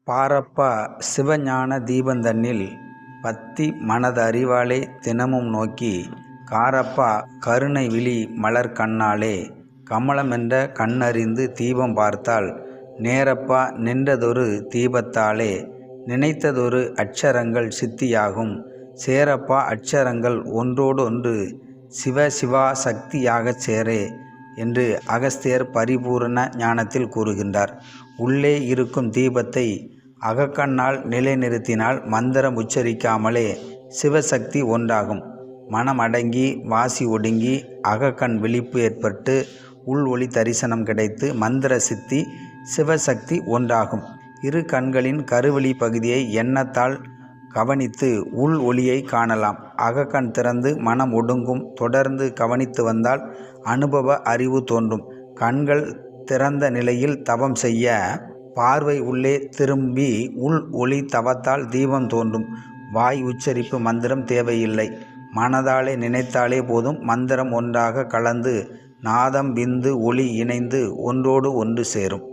பாரப்பா சிவஞான தீபந்தன்னில் பத்தி மனதறிவாலே தினமும் நோக்கி காரப்பா கருணை விழி மலர் கண்ணாலே கமலமென்ற கண்ணறிந்து தீபம் பார்த்தால் நேரப்பா நின்றதொரு தீபத்தாலே நினைத்ததொரு அட்சரங்கள் சித்தியாகும். சேரப்பா அட்சரங்கள் ஒன்றோடொன்று சிவசிவா சக்தியாகச் சேரே என்று அகஸ்தியர் பரிபூரண ஞானத்தில் கூறுகின்றார். உள்ளே இருக்கும் தீபத்தை அகக்கண்ணால் நிலைநிறுத்தினால் மந்திரம் உச்சரிக்காமலே சிவசக்தி ஒன்றாகும். மனம் அடங்கி வாசி ஒடுங்கி அகக்கண் விழிப்பு ஏற்பட்டு உள் ஒளி தரிசனம் கிடைத்து மந்திர சித்தி சிவசக்தி ஒன்றாகும். இரு கண்களின் கருவெளி பகுதியை எண்ணத்தால் கவனித்து உள் ஒளியை காணலாம். அகக்கண் திறந்து மனம் ஒடுங்கும். தொடர்ந்து கவனித்து வந்தால் அனுபவ அறிவு தோன்றும். கண்கள் திறந்த நிலையில் தவம் செய்ய பார்வை உள்ளே திரும்பி உள் ஒளி தவத்தால் தீபம் தோன்றும். வாய் உச்சரிப்பு மந்திரம் தேவையில்லை. மனதாலே நினைத்தாலே போதும். மந்திரம் ஒன்றாக கலந்து நாதம் விந்து ஒளி இணைந்து ஒன்றோடு ஒன்று சேரும்.